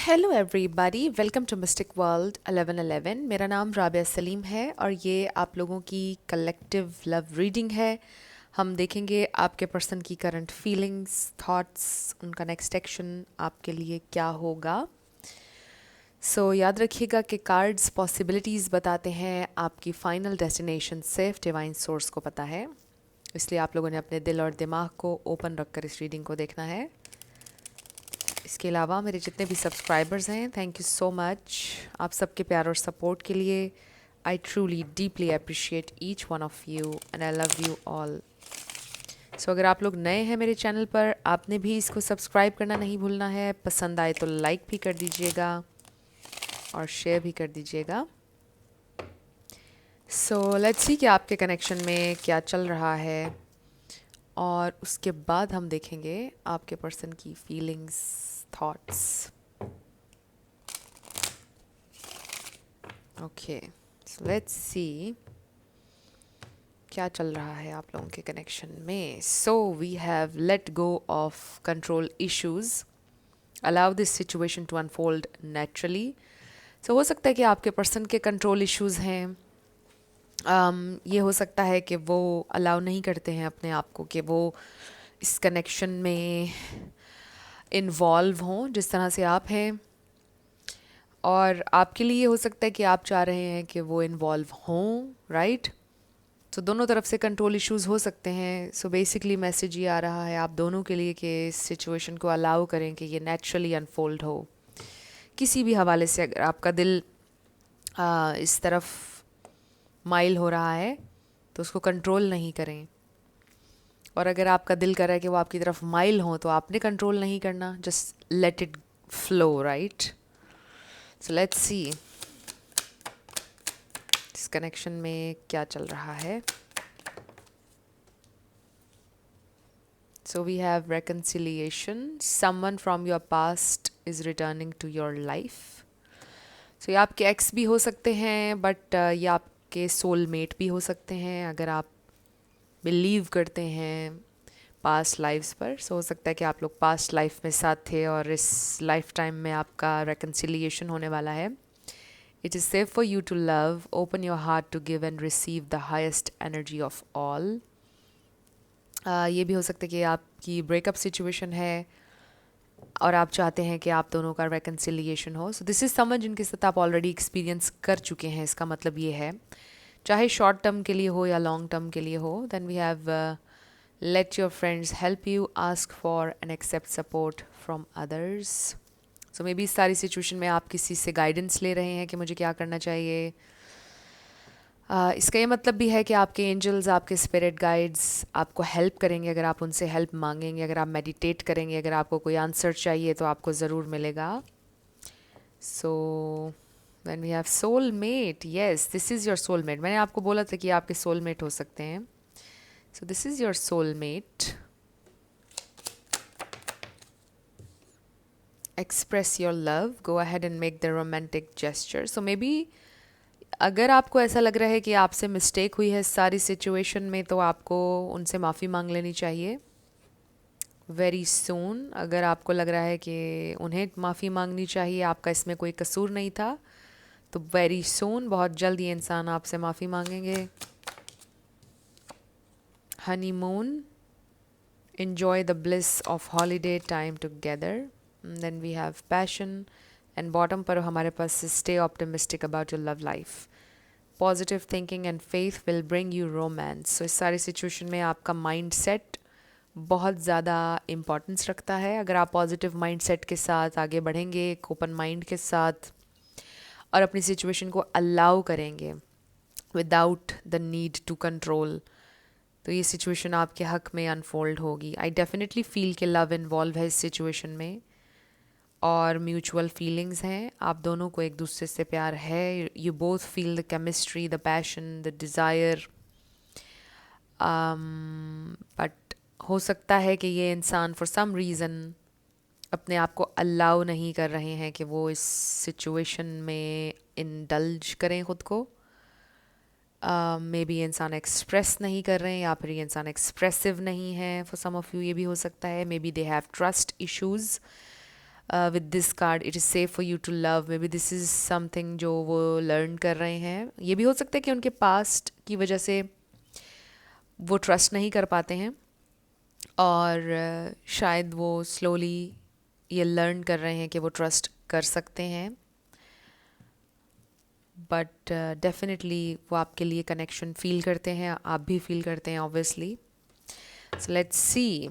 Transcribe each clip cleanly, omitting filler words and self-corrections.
Hello everybody, welcome to Mystic World 1111। मेरा नाम राबिया सलीम है और ये आप लोगों की कलेक्टिव लव रीडिंग है। हम देखेंगे आपके पर्सन की करंट फीलिंग्स, थॉट्स, उनका नेक्स्ट एक्शन आपके लिए क्या होगा। याद रखिएगा कि कार्ड्स पॉसिबिलिटीज़ बताते हैं, आपकी फाइनल डेस्टिनेशन सिर्फ डिवाइन सोर्स को पता है। इसलिए आप लोगों ने अपने दिल और दिमाग को ओपन रखकर इस रीडिंग को देखना है। इसके अलावा मेरे जितने भी सब्सक्राइबर्स हैं, थैंक यू सो मच आप सबके प्यार और सपोर्ट के लिए। I truly deeply appreciate each one of you and I love you all. अगर आप लोग नए हैं मेरे चैनल पर, आपने भी इसको सब्सक्राइब करना नहीं भूलना है। पसंद आए तो लाइक भी कर दीजिएगा और शेयर भी कर दीजिएगा। लेट्स सी कि आपके कनेक्शन में क्या चल रहा है और उसके बाद हम देखेंगे आपके पर्सन की feelings, thoughts. Okay, let's see क्या चल रहा है आप लोगों के कनेक्शन में। We have let go of control issues, allow this situation to unfold naturally. हो सकता है कि आपके पर्सन के कंट्रोल इश्यूज हैं। ये हो सकता है कि वो अलाउ नहीं करते हैं अपने आप को कि वो इस कनेक्शन में इन्वॉल्व हों जिस तरह से आप हैं, और आपके लिए हो सकता है कि आप चाह रहे हैं कि वो इन्वॉल्व हों, राइट। दोनों तरफ से कंट्रोल इश्यूज हो सकते हैं। बेसिकली मैसेज ये आ रहा है आप दोनों के लिए कि इस सिचुएशन को अलाउ करें कि ये नेचुरली अनफोल्ड हो। किसी भी हवाले से अगर आपका दिल इस तरफ माइल हो रहा है तो उसको कंट्रोल नहीं करें, और अगर आपका दिल कर रहा है कि वो आपकी तरफ माइल हो तो आपने कंट्रोल नहीं करना, just let it flow, right. Let's see इस कनेक्शन में क्या चल रहा है। We have reconciliation. Someone from your past is returning to your life. ये आपके एक्स भी हो सकते हैं, बट ये आपके सोलमेट भी हो सकते हैं अगर आप बिलीव करते हैं पास्ट लाइफ्स पर। हो सकता है कि आप लोग पास्ट लाइफ में साथ थे और इस लाइफ टाइम में आपका reconciliation होने वाला है। It is safe for you to love. Open your heart to give and receive the highest energy of all. ये भी हो सकता है कि आपकी ब्रेकअप सिचुएशन है और आप चाहते हैं कि आप दोनों का reconciliation हो। दिस इज़ समवन जिनके साथ आप ऑलरेडी एक्सपीरियंस कर चुके हैं। इसका मतलब ये है, चाहे शॉर्ट टर्म के लिए हो या लॉन्ग टर्म के लिए हो। Then we have let your friends help you, ask for and accept support from others. Maybe इस सारी सिचुएशन में आप किसी से गाइडेंस ले रहे हैं कि मुझे क्या करना चाहिए। इसका ये मतलब भी है कि आपके एंजल्स, आपके स्पिरिट गाइड्स आपको हेल्प करेंगे अगर आप उनसे हेल्प मांगेंगे, अगर आप मेडिटेट करेंगे, अगर आपको कोई आंसर चाहिए तो आपको ज़रूर मिलेगा। When we have soulmate, yes this is your soulmate. मैंने आपको बोला था कि आपके सोलमेट हो सकते हैं। This is your soulmate. Express your love, go ahead and make the romantic gesture. May be अगर आपको ऐसा लग रहा है कि आपसे मिस्टेक हुई है इस सारी सिचुएशन में, तो आपको उनसे माफ़ी मांग लेनी चाहिए वेरी सून। अगर आपको लग रहा है कि उन्हें माफ़ी मांगनी चाहिए, आपका इसमें कोई कसूर नहीं था, तो वेरी सून, बहुत जल्द ये इंसान आपसे माफ़ी मांगेंगे। Honeymoon, enjoy the bliss of holiday time together. Then we have passion, and bottom पर हमारे पास stay optimistic about your love life. Positive thinking and faith will bring you romance. इस सारी सिचुएशन में आपका माइंड सेट बहुत ज़्यादा importance रखता है। अगर आप पॉजिटिव माइंड सेट के साथ आगे बढ़ेंगे, एक ओपन माइंड के साथ, और अपनी सिचुएशन को अलाउ करेंगे without the need to control, तो ये सिचुएशन आपके हक में अनफोल्ड होगी। आई डेफिनेटली फील कि लव इन्वॉल्व है इस सिचुएशन में और म्यूचुअल फीलिंग्स हैं। आप दोनों को एक दूसरे से प्यार है। You both feel the chemistry, the passion, the desire. But हो सकता है कि ये इंसान फॉर सम रीज़न अपने आप को अलाउ नहीं कर रहे हैं कि वो इस सिचुएशन में इंडल्ज करें खुद को। मे बी इंसान एक्सप्रेस नहीं कर रहे हैं, या फिर ये इंसान एक्सप्रेसिव नहीं है। फॉर सम ऑफ यू ये भी हो सकता है। Maybe they have trust issues. With this card it is safe for you to love, maybe this is something जो वो लर्न कर रहे हैं. ये भी हो सकता है कि उनके पास्ट की वजह से वो ट्रस्ट नहीं कर पाते हैं, और शायद वो स्लोली ये लर्न कर रहे हैं कि वो ट्रस्ट कर सकते हैं. बट डेफिनेटली वो आपके लिए कनेक्शन फील करते हैं, आप भी फील करते हैं ऑब्वियसली. सो लेट्स सी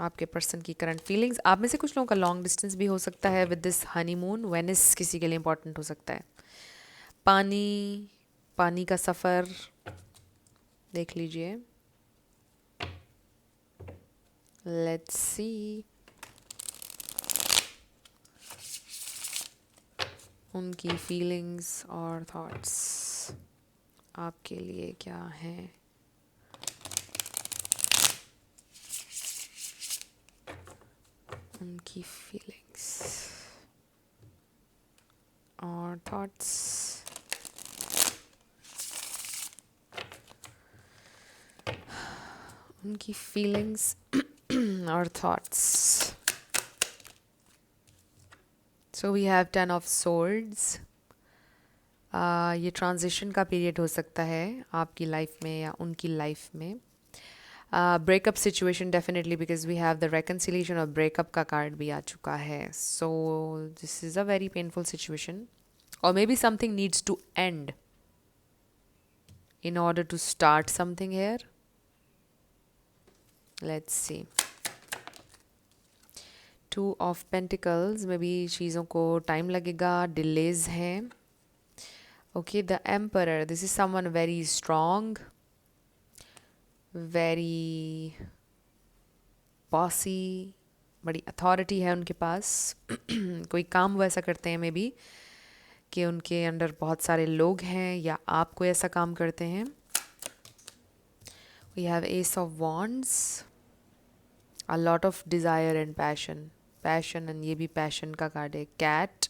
आपके पर्सन की करंट फीलिंग्स. आप में से कुछ लोगों का लॉन्ग डिस्टेंस भी हो सकता है विद दिस हनीमून. वेनिस किसी के लिए इंपॉर्टेंट हो सकता है. पानी, पानी का सफ़र देख लीजिए. लेट्स सी उनकी फीलिंग्स और थॉट्स आपके लिए क्या हैं. उनकी फीलिंग्स और थॉट्स. उनकी फीलिंग्स और thoughts. So we have 10 of swords. ये ट्रांजिशन का पीरियड हो सकता है आपकी लाइफ में या उनकी लाइफ में. Breakup situation definitely, because we have the reconciliation और ब्रेकअप का कार्ड भी आ चुका है. So this is a very painful situation, और maybe something needs to end in order to start something here. Let's see. Two of Pentacles, may be चीज़ों को time लगेगा, डिलेज हैं. Okay, the emperor, this is someone very strong, very bossy, बड़ी authority है उनके पास. कोई काम वो ऐसा करते हैं मे बी कि उनके अंडर बहुत सारे लोग हैं, या आप कोई ऐसा काम करते हैं. We have ace of wands, a lot of desire and passion. Passion, and ये भी पैशन का कार्ड है. कैट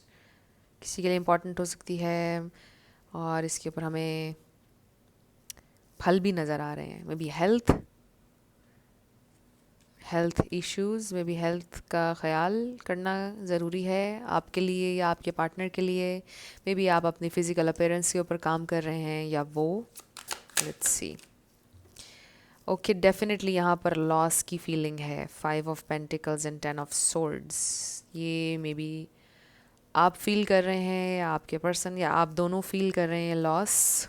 किसी के लिए इम्पोर्टेंट हो सकती है, और इसके ऊपर हमें फल भी नज़र आ रहे हैं. May be health issues, may be health का ख्याल करना ज़रूरी है आपके लिए या आपके पार्टनर के लिए. मे बी आप अपनी फ़िज़िकल अपीयरेंस के ऊपर काम कर रहे हैं, या वो. Let's see. ओके, डेफिनेटली यहाँ पर लॉस की फीलिंग है. 5 of pentacles and 10 of swords. ये मे बी आप फील कर रहे हैं, या आपके पर्सन, या आप दोनों फील कर रहे हैं लॉस.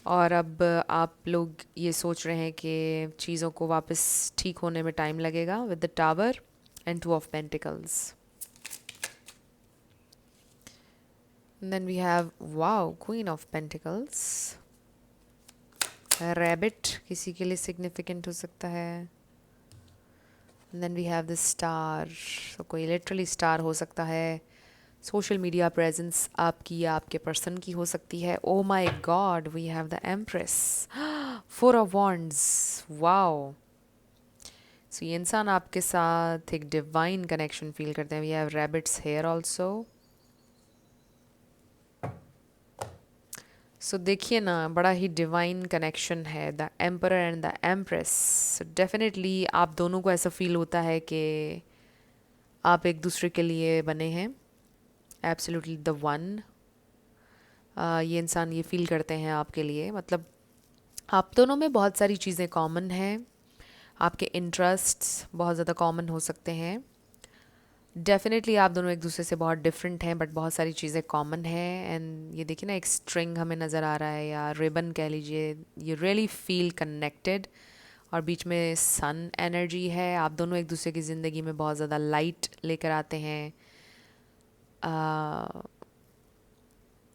और अब आप लोग ये सोच रहे हैं कि चीज़ों को वापस ठीक होने में टाइम लगेगा with the tower and 2 of pentacles. Then we have wow, queen of pentacles. Rabbit किसी के लिए सिग्निफिकेंट हो सकता है. Then we have the star. तो कोई लिटरली स्टार हो सकता है. सोशल मीडिया प्रेजेंस आपकी या आपके पर्सन की हो सकती है. Oh my God, we have the empress, 4 of wands. Wow. So ये इंसान आपके साथ एक डिवाइन कनेक्शन फील करते हैं. We have rabbits here also. So देखिए ना, बड़ा ही डिवाइन कनेक्शन है. The emperor and the empress. So definitely आप दोनों को ऐसा फील होता है कि आप एक दूसरे के लिए बने हैं. Absolutely the one. ये इंसान ये फील करते हैं आपके लिए. मतलब आप दोनों में बहुत सारी चीज़ें कॉमन हैं. आपके इंटरेस्ट्स बहुत ज़्यादा कॉमन हो सकते हैं. डेफिनेटली आप दोनों एक दूसरे से बहुत डिफरेंट हैं, बट बहुत सारी चीज़ें कॉमन हैं. एंड ये देखिए ना, एक स्ट्रिंग हमें नज़र आ रहा है, या रिबन कह लीजिए. यू रियली फील कनेक्टेड, और बीच में सन एनर्जी है. आप दोनों एक दूसरे की ज़िंदगी में बहुत ज़्यादा लाइट लेकर आते हैं.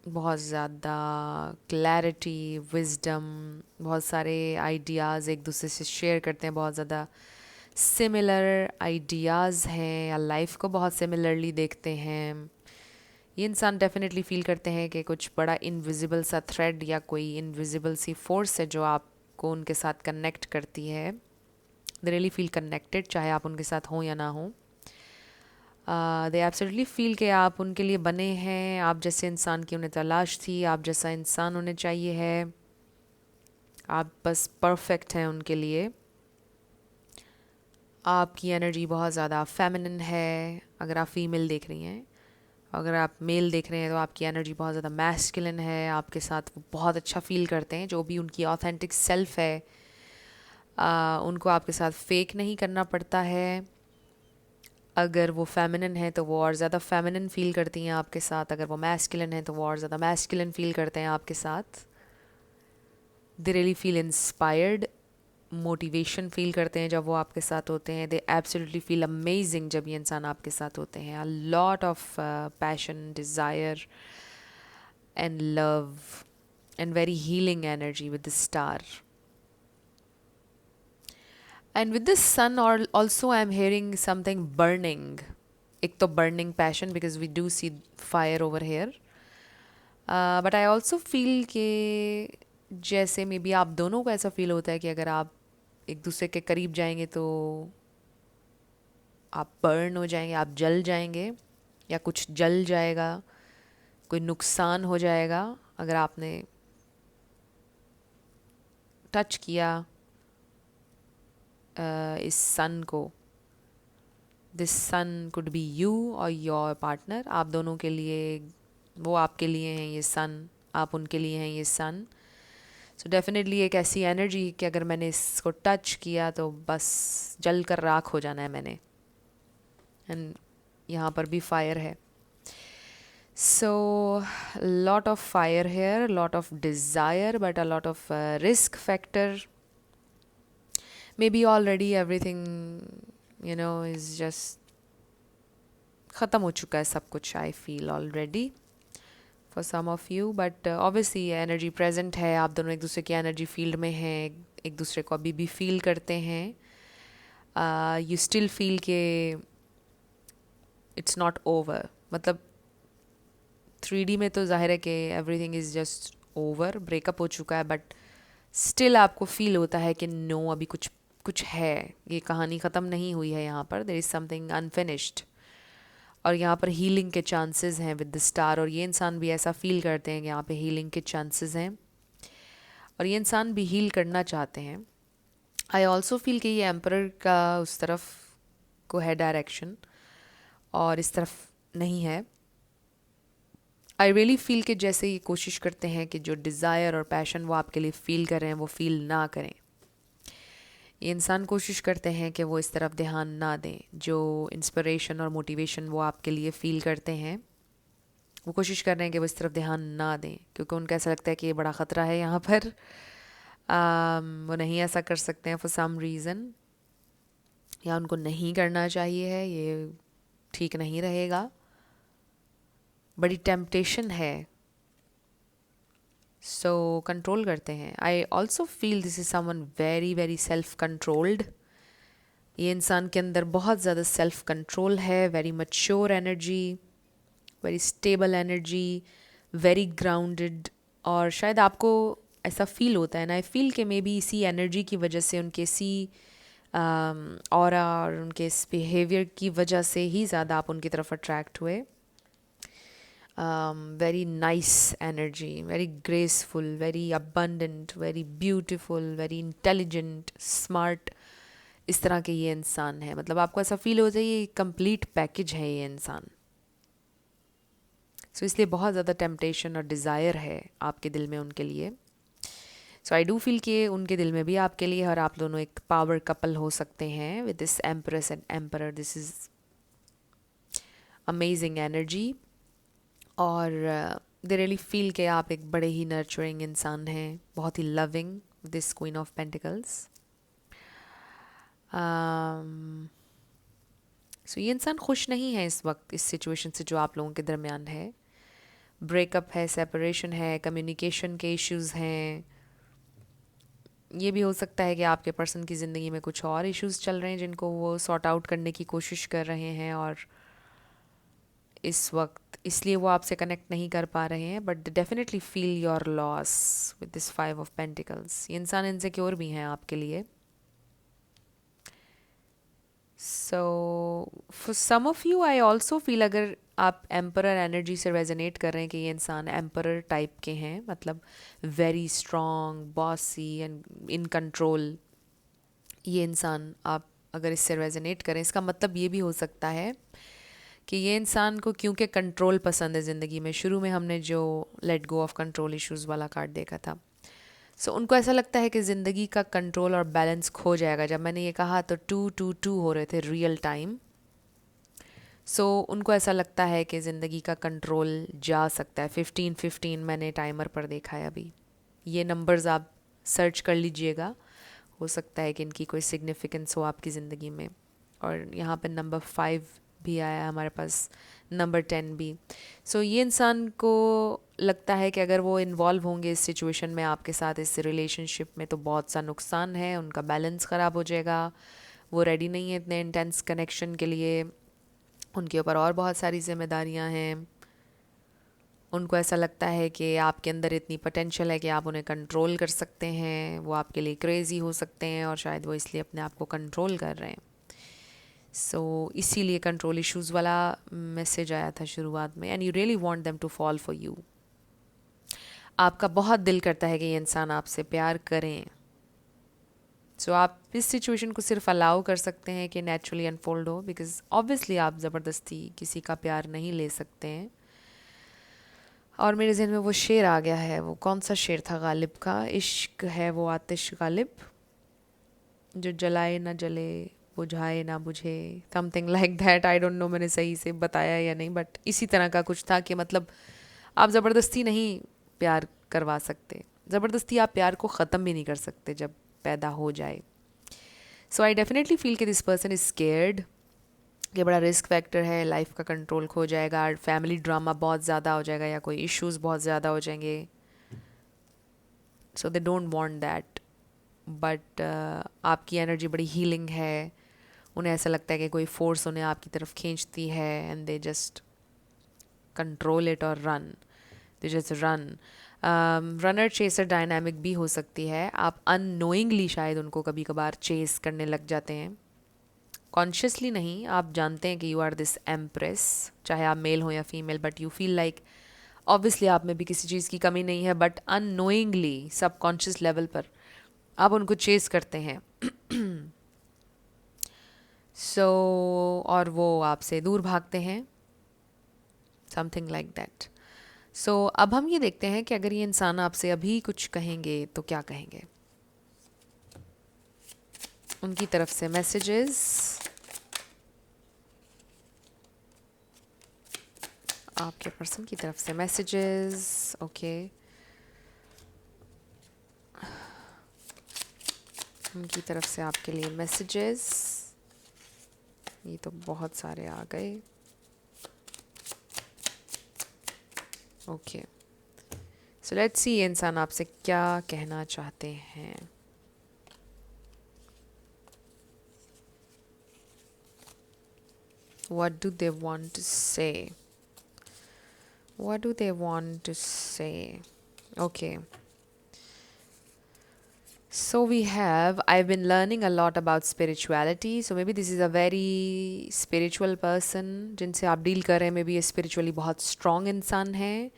बहुत ज़्यादा क्लैरिटी, विजडम, बहुत सारे आइडियाज़ एक दूसरे से शेयर करते हैं. बहुत ज़्यादा सिमिलर आइडियाज़ हैं, या लाइफ को बहुत सिमिलरली देखते हैं. ये इंसान डेफिनेटली फील करते हैं कि कुछ बड़ा इनविजिबल सा थ्रेड या कोई इनविजिबल सी फोर्स है जो आपको उनके साथ कनेक्ट करती है. दे रियली फील कनेक्टेड, चाहे आप उनके साथ हों या ना हों. दे एब्सोल्युटली फील कि आप उनके लिए बने हैं. आप जैसे इंसान की उन्हें तलाश थी, आप जैसा इंसान उन्हें चाहिए है. आप बस परफेक्ट हैं उनके लिए. आपकी एनर्जी बहुत ज़्यादा फेमिनिन है अगर आप फीमेल देख रही हैं। अगर आप मेल देख रहे हैं तो आपकी एनर्जी बहुत ज़्यादा मैस्कुलिन है, आपके साथ वो बहुत अच्छा फील करते हैं। जो भी उनकी ऑथेंटिक सेल्फ है उनको आपके साथ फेक नहीं करना पड़ता है। अगर वो फेमिनिन है तो वो और ज़्यादा फेमिनिन फील करती हैं आपके साथ, अगर वो मैस्कुलिन है तो वो और ज़्यादा मैस्कुलिन फील करते हैं आपके साथ। They really feel inspired, motivation feel करते हैं जब वो आपके साथ होते हैं। दे एब्सोल्युटली फील अमेजिंग जब ये इंसान आपके साथ होते हैं। अ lot of passion, desire and love and very healing energy with the star. And with this sun, or also I'm hearing something burning. एक तो burning passion because we do see fire over here. But I also feel कि जैसे may be आप दोनों को ऐसा feel होता है कि अगर आप एक दूसरे के करीब जाएंगे तो आप बर्न हो जाएंगे, आप जल जाएंगे या कुछ जल जाएगा, कोई नुकसान हो जाएगा अगर आपने टच किया इस सन को। This sun could be you और योर पार्टनर। आप दोनों के लिए, वो आपके लिए हैं ये सन, आप उनके लिए हैं ये सन। सो डेफिनेटली एक ऐसी एनर्जी कि अगर मैंने इसको टच किया तो बस जल कर राख हो जाना है मैंने। एंड यहाँ पर भी फायर है। So lot of fire here, lot of desire but a lot of risk factor. Maybe already everything is just ख़त्म हो चुका है सब कुछ। I feel already for some of you, but obviously energy present है। आप दोनों एक दूसरे की एनर्जी फील्ड में हैं, एक दूसरे को अभी भी फील करते हैं। यू स्टिल फील के इट्स नॉट ओवर। मतलब 3D में तो जाहिर है कि everything is just over, breakup हो चुका है, बट स्टिल आपको फील होता है कि नो अभी कुछ कुछ है, ये कहानी ख़त्म नहीं हुई है। यहाँ पर देयर इज़ समथिंग अनफिनिश्ड और यहाँ पर हीलिंग के चांसेस हैं विद द स्टार। और ये इंसान भी ऐसा फील करते हैं कि यहाँ पे हीलिंग के चांसेस हैं और ये इंसान भी हील करना चाहते हैं। आई ऑल्सो फील कि ये एम्परर का उस तरफ को है डायरेक्शन और इस तरफ नहीं है। आई रियली फील कि जैसे ये कोशिश करते हैं कि जो डिज़ायर और पैशन वो आपके लिए फ़ील कर रहे हैं वो फ़ील ना करें। ये इंसान कोशिश करते हैं कि वो इस तरफ ध्यान ना दें। जो इंस्पिरेशन और मोटिवेशन वो आपके लिए फ़ील करते हैं वो कोशिश कर रहे हैं कि वो इस तरफ ध्यान ना दें, क्योंकि उनको ऐसा लगता है कि ये बड़ा ख़तरा है यहाँ पर। वो नहीं ऐसा कर सकते हैं फॉर सम रीज़न, या उनको नहीं करना चाहिए है, ये ठीक नहीं रहेगा। बड़ी टेम्पटेशन है, सो कंट्रोल करते हैं। आई also feel this is someone very very self controlled. ये इंसान के अंदर बहुत ज़्यादा सेल्फ कंट्रोल है, very mature energy, very stable energy, very grounded. और शायद आपको ऐसा फील होता है ना, आई फील कि मे बी इसी एनर्जी की वजह से, उनके इसी ऑरा और उनके इस बिहेवियर की वजह से ही ज़्यादा आप उनकी तरफ अट्रैक्ट हुए। Very nice energy, very graceful, very abundant, very beautiful, very intelligent, smart, इस तरह के ये इंसान है। मतलब आपको ऐसा फील होता है ये कंप्लीट पैकेज है ये इंसान। सो इसलिए बहुत ज़्यादा टेम्पटेशन और डिज़ायर है आपके दिल में उनके लिए। सो आई डू फील कि उनके दिल में भी आपके लिए, और आप दोनों एक पावर कपल हो सकते हैं with this empress and emperor. This is amazing energy. और दे रियली फील कि आप एक बड़े ही नर्चरिंग इंसान हैं, बहुत ही loving, this queen of pentacles. So ये इंसान खुश नहीं है इस वक्त इस सिचुएशन से जो आप लोगों के दरमियान है। ब्रेकअप है, सेपरेशन है, कम्युनिकेशन के इश्यूज़ हैं। ये भी हो सकता है कि आपके पर्सन की ज़िंदगी में कुछ और इश्यूज़ चल रहे हैं जिनको वो सॉर्ट आउट करने की कोशिश कर रहे हैं, और इस वक्त इसलिए वो आपसे कनेक्ट नहीं कर पा रहे हैं। But definitely feel your loss with this 5 of pentacles. ये इंसान इनसिक्योर भी हैं आपके लिए। So for some of you I also feel, अगर आप एम्परर एनर्जी से रेजोनेट कर रहे हैं कि ये इंसान एम्परर टाइप के हैं, मतलब very strong, bossy and in control, ये इंसान आप अगर इससे रेजोनेट करें, इसका मतलब ये भी हो सकता है कि ये इंसान को क्योंकि कंट्रोल पसंद है ज़िंदगी में, शुरू में हमने जो late go of control issues वाला कार्ड देखा था, सो उनको ऐसा लगता है कि ज़िंदगी का कंट्रोल और बैलेंस खो जाएगा। जब मैंने ये कहा तो 2 2 2 हो रहे थे रियल टाइम। सो उनको ऐसा लगता है कि ज़िंदगी का कंट्रोल जा सकता है। 15 15 मैंने टाइमर पर देखा है अभी। ये नंबर्स आप सर्च कर लीजिएगा, हो सकता है कि इनकी कोई सिग्निफिकेंस हो आपकी ज़िंदगी में। और यहाँ पे नंबर 5 भी आया हमारे पास, नंबर 10 भी। सो ये इंसान को लगता है कि अगर वो इन्वॉल्व होंगे इस सिचुएशन में आपके साथ, इस रिलेशनशिप में, तो बहुत सा नुकसान है, उनका बैलेंस ख़राब हो जाएगा, वो रेडी नहीं है इतने इंटेंस कनेक्शन के लिए, उनके ऊपर और बहुत सारी जिम्मेदारियां हैं। उनको ऐसा लगता है कि आपके अंदर इतनी पोटेंशियल है कि आप उन्हें कंट्रोल कर सकते हैं, वो आपके लिए क्रेज़ी हो सकते हैं और शायद वो इसलिए अपने आप को कंट्रोल कर रहे हैं। इसीलिए कंट्रोल इश्यूज़ वाला मैसेज आया था शुरुआत में। And you really want them to fall for you. आपका बहुत दिल करता है कि ये इंसान आपसे प्यार करें। आप इस सिचुएशन को सिर्फ अलाउ कर सकते हैं कि नेचुरली अनफोल्ड हो, बिकॉज ऑब्वियसली आप ज़बरदस्ती किसी का प्यार नहीं ले सकते हैं। और मेरे जहन में वो शेर आ गया है, वो कौन सा शेर था गालिब का, इश्क है वो आतिश गालिब, जो जलाए ना जले बुझाए ना बुझे, something like that. I don't know मैंने सही से बताया या नहीं, बट इसी तरह का कुछ था कि मतलब आप ज़बरदस्ती नहीं प्यार करवा सकते, ज़बरदस्ती आप प्यार को ख़त्म भी नहीं कर सकते जब पैदा हो जाए। आई डेफिनेटली फील कि दिस पर्सन इज़ स्केयर्ड, कि बड़ा रिस्क फैक्टर है, लाइफ का कंट्रोल खो जाएगा, फैमिली ड्रामा बहुत ज़्यादा हो जाएगा या कोई इश्यूज बहुत ज़्यादा हो जाएंगे। They don't want that. But आपकी एनर्जी बड़ी हीलिंग है, उन्हें ऐसा लगता है कि कोई फोर्स उन्हें आपकी तरफ खींचती है, and they just control it और run, they just run. Runner chaser dynamic भी हो सकती है, आप अननोइंगली शायद उनको कभी कभार चेस करने लग जाते हैं, कॉन्शियसली नहीं। आप जानते हैं कि यू आर दिस एम्प्रेस, चाहे आप मेल हो या female, but you feel like obviously आप में भी किसी चीज़ की कमी नहीं है, बट अननोइंगली सबकॉन्शियस लेवल पर आप उनको चेस करते हैं। और वो आपसे दूर भागते हैं, समथिंग लाइक दैट। अब हम ये देखते हैं कि अगर ये इंसान आपसे अभी कुछ कहेंगे तो क्या कहेंगे। उनकी तरफ से मैसेजेस, आपके पर्सन की तरफ से मैसेजेस, ओके। उनकी तरफ से आपके लिए मैसेजेस, ये तो बहुत सारे आ गए, ओके। लेट्स सी ये इंसान आपसे क्या कहना चाहते हैं। What do they want to say? What do they want to say? Okay. We have, I've been learning a lot about spirituality. Maybe this is a very spiritual person जिनसे आप deal कर रहे हैं। maybe ये spiritually बहुत strong इंसान है,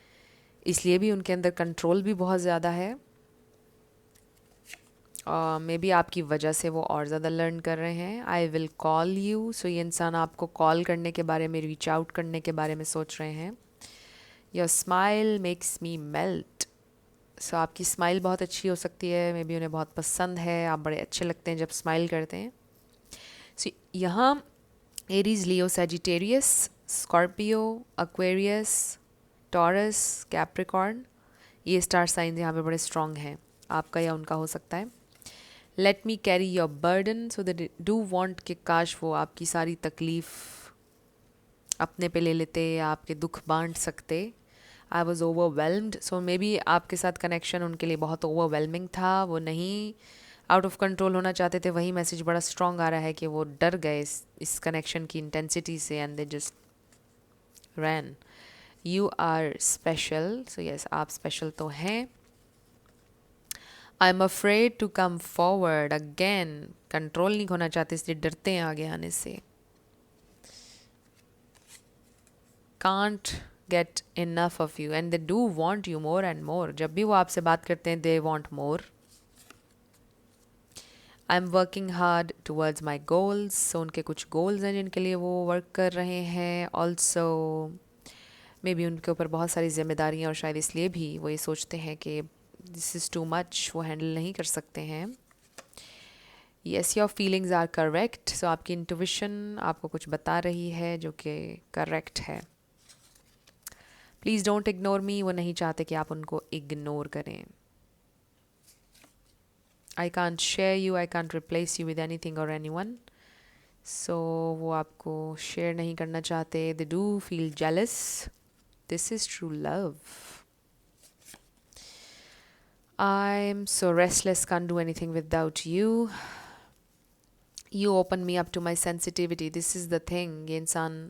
इसलिए भी उनके अंदर कंट्रोल भी बहुत ज़्यादा है। मे बी आपकी वजह से वो और ज़्यादा लर्न कर रहे हैं। आई विल कॉल यू, ये इंसान आपको कॉल करने के बारे में, रीच आउट करने के बारे में सोच रहे हैं। Your smile makes me melt, आपकी स्माइल बहुत अच्छी हो सकती है, मे बी उन्हें बहुत पसंद है, आप बड़े अच्छे लगते हैं जब स्माइल करते हैं। यहाँ Aries, Leo, Sagittarius, Scorpio, Aquarius, Taurus, Capricorn, ये स्टार साइंस यहाँ पे बड़े स्ट्रॉन्ग हैं, आपका या उनका हो सकता है। Let me carry your burden, they do want कि काश वो आपकी सारी तकलीफ़ अपने पे ले लेते, आपके दुख बांट सकते। I was overwhelmed, may be आपके साथ कनेक्शन उनके लिए बहुत ओवरवेलमिंग था, वो नहीं आउट ऑफ कंट्रोल होना चाहते थे। वही मैसेज बड़ा स्ट्रॉन्ग आ रहा है कि वो डर गए इस कनेक्शन की इंटेंसिटी से, and they just ran. You are special, yes आप स्पेशल तो हैं। I am afraid to come forward, again control नहीं खोना चाहते, इसलिए डरते हैं आगे आने से। Can't get enough of you and they do want you more and more. जब भी वो आपसे बात करते हैं, they want more. I am working hard towards my goals, so उनके कुछ गोल्स हैं जिनके लिए वो वर्क कर रहे हैं. ऑल्सो मे बी उनके ऊपर बहुत सारी जिम्मेदारियाँ और शायद इसलिए भी वो ये सोचते हैं कि दिस इज़ टू मच, वो हैंडल नहीं कर सकते हैं. Yes, your feelings are correct. So आपकी इंट्यूशन आपको कुछ बता रही है जो कि करेक्ट है. प्लीज़ डोंट इग्नोर मी, वो नहीं चाहते कि आप उनको इग्नोर करें. I can't share you, I can't replace you with anything और एनीवन. सो वो आपको शेयर नहीं करना चाहते. They do feel jealous. This is true love. I am so restless, can't do anything without you. You open me up to my sensitivity. This is the thing. ये इंसान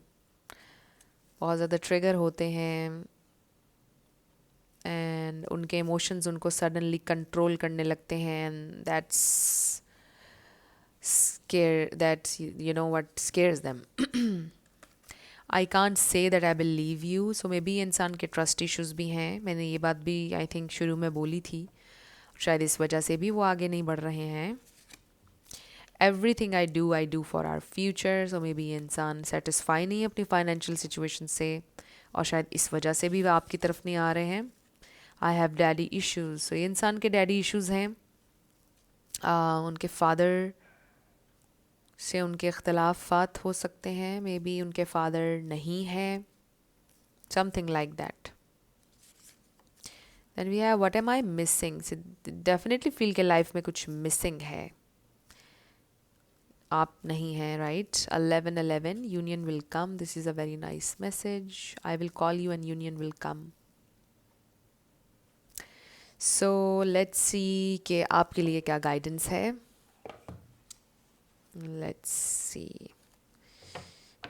बहुत ज़्यादा trigger होते हैं एंड उनके इमोशंस उनको suddenly control करने लगते हैं. And that's scare, that's you know what scares them. I can't say that I believe you. So maybe इंसान के ट्रस्ट इश्यूज़ भी हैं. मैंने ये बात भी आई थिंक शुरू में बोली थी. शायद इस वजह से भी वो आगे नहीं बढ़ रहे हैं. Everything I do for our future. So maybe इंसान सेटिस्फाई नहीं है अपनी फाइनेंशियल सिचुएशन से और शायद इस वजह से भी वो आपकी तरफ नहीं आ रहे हैं. I have daddy issues. So ये इंसान के डैडी इश्यूज़ हैं. उनके फादर से उनके इख्तलाफात हो सकते हैं. मे बी उनके फादर नहीं है. Something like that. Then we have what am I missing. Definitely feel के लाइफ में कुछ मिसिंग है. आप नहीं हैं, right. 11 union will come. This is a very nice message. I will call you and union will come. So let's see कि आपके लिए क्या गाइडेंस है. लेट्स सी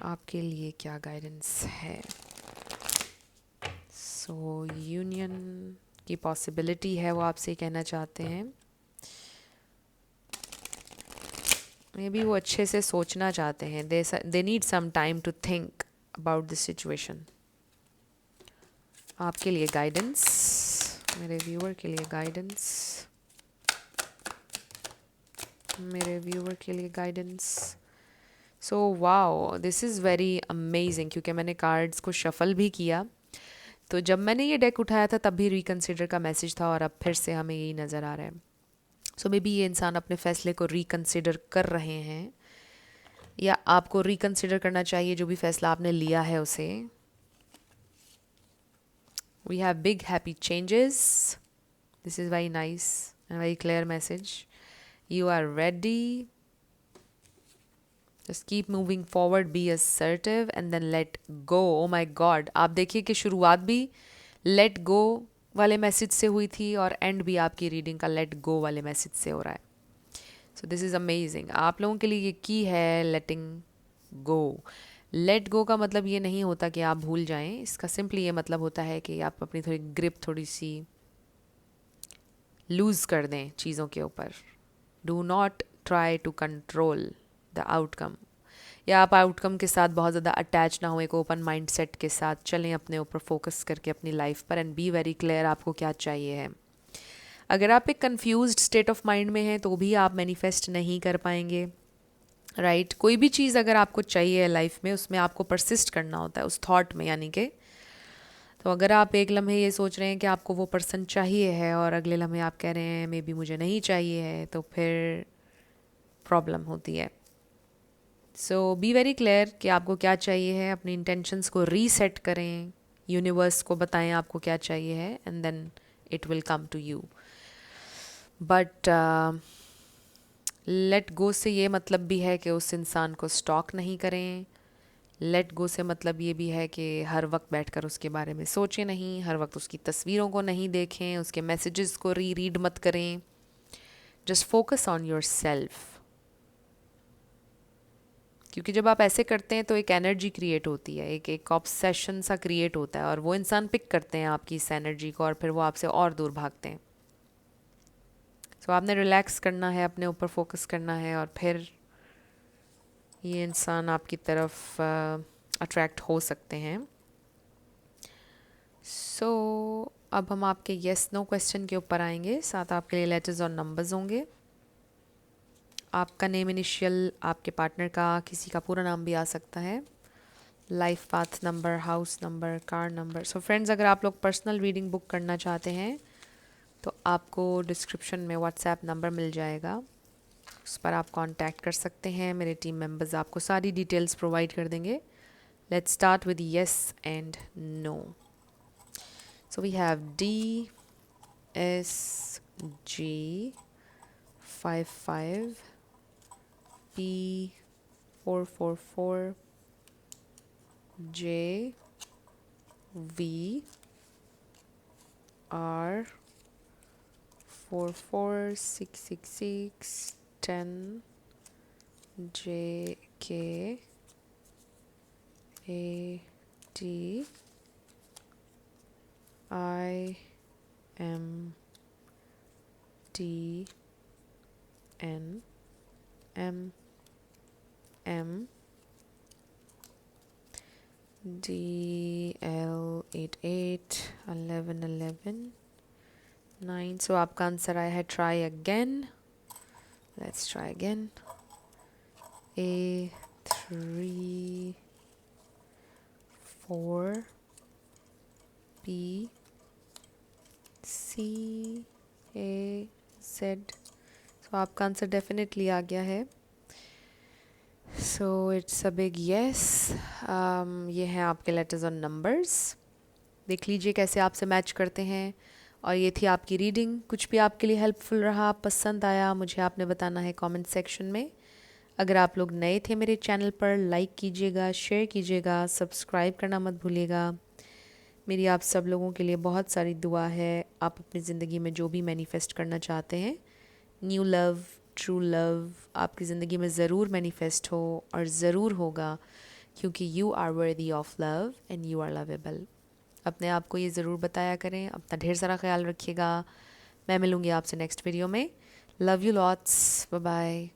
आपके लिए क्या गाइडेंस है. सो यूनियन की पॉसिबिलिटी है, वो आपसे कहना चाहते हैं. मे बी वो अच्छे से सोचना चाहते हैं. They need some time to think about this situation. आपके लिए गाइडेंस, मेरे व्यूअर के लिए गाइडेंस, मेरे व्यूअर के लिए guidance. So wow, this is very amazing. क्योंकि मैंने कार्ड्स को शफल भी किया, तो जब मैंने ये डेक उठाया था तब भी रिकन्सिडर का मैसेज था और अब फिर से हमें यही नज़र आ रहा है. सो मे बी ये इंसान अपने फैसले को रिकन्सिडर कर रहे हैं या आपको रिकन्सिडर करना चाहिए जो भी फैसला आपने लिया है उसे. We have big happy changes. This is very nice and very clear message. You are ready. Just keep moving forward, be assertive and then let go. Oh my god, आप देखिए कि शुरुआत भी लेट गो वाले message से हुई थी और एंड भी आपकी रीडिंग का लेट गो वाले मैसेज से हो रहा है. So this is amazing. आप लोगों के लिए ये की है लेटिंग गो. लेट गो का मतलब ये नहीं होता कि आप भूल जाएं. इसका सिंपली ये मतलब होता है कि आप अपनी थोड़ी ग्रिप थोड़ी सी लूज़ कर दें चीज़ों के ऊपर. Do not try to control the outcome. या आप आउटकम के साथ बहुत ज़्यादा अटैच ना हो. एक ओपन माइंड सेट के साथ चलें अपने ऊपर फोकस करके अपनी लाइफ पर एंड बी वेरी क्लियर आपको क्या चाहिए है. अगर आप एक कंफ्यूज्ड स्टेट ऑफ माइंड में हैं तो भी आप मैनिफेस्ट नहीं कर पाएंगे, राइट. कोई भी चीज़ अगर आपको चाहिए लाइफ में, उसमें आपको परसिस्ट करना होता है उस थॉट में. यानी कि तो अगर आप एक लम्हे ये सोच रहे हैं कि आपको वो पर्सन चाहिए है और अगले लम्हे आप कह रहे हैं मे बी मुझे नहीं चाहिए है, तो फिर प्रॉब्लम होती है. सो बी वेरी क्लियर कि आपको क्या चाहिए है. अपनी इंटेंशंस को रीसेट करें, यूनिवर्स को बताएं आपको क्या चाहिए है and then it will come to you. But let go से ये मतलब भी है कि उस इंसान को स्टॉक नहीं करें. लेट गो से मतलब ये भी है कि हर वक्त बैठकर उसके बारे में सोचें नहीं, हर वक्त उसकी तस्वीरों को नहीं देखें, उसके मैसेजेस को रीड मत करें. Just focus on your self. क्योंकि जब आप ऐसे करते हैं तो एक एनर्जी क्रिएट होती है, एक ऑब्सेशन सा क्रिएट होता है और वो इंसान पिक करते हैं आपकी इस एनर्जी को और फिर वो आपसे और दूर भागते हैं. सो आपने रिलैक्स करना है, अपने ऊपर फोकस करना है और फिर ये इंसान आपकी तरफ अट्रैक्ट हो सकते हैं. सो अब हम आपके येस नो क्वेश्चन के ऊपर आएंगे. साथ आपके लिए लेटर्स और नंबर्स होंगे. आपका नेम इनिशियल, आपके पार्टनर का, किसी का पूरा नाम भी आ सकता है, life path number, house number, car number. So friends, अगर आप लोग पर्सनल रीडिंग बुक करना चाहते हैं तो आपको डिस्क्रिप्शन में व्हाट्सएप नंबर मिल जाएगा, उस पर आप कांटेक्ट कर सकते हैं। मेरे टीम मेंबर्स आपको सारी डिटेल्स प्रोवाइड कर देंगे। Let's start with yes and no. So we have D S G 55 P 444 J V R 44666 10 J K A T I M T N M M D L 88 11 11 9। सो आपका answer आया है try again. Let's try again. A 3 4 B C A Z। सो आपका answer definitely आ गया है। So it's a big yes. ये हैं आपके letters और नंबर्स। देख लीजिए कैसे आपसे मैच करते हैं। और ये थी आपकी रीडिंग। कुछ भी आपके लिए हेल्पफुल रहा, पसंद आया, मुझे आपने बताना है कमेंट सेक्शन में। अगर आप लोग नए थे मेरे चैनल पर, लाइक कीजिएगा, शेयर कीजिएगा, सब्सक्राइब करना मत भूलिएगा। मेरी आप सब लोगों के लिए बहुत सारी दुआ है। आप अपनी ज़िंदगी में जो भी मैनिफेस्ट करना चाहते हैं, न्यू लव, ट्रू लव, आपकी ज़िंदगी में ज़रूर मैनिफेस्ट हो और ज़रूर होगा, क्योंकि you are worthy of love and you are lovable. अपने आप को ये ज़रूर बताया करें। अपना ढेर सारा ख्याल रखिएगा। मैं मिलूँगी आपसे नेक्स्ट वीडियो में। Love you lots. Bye bye.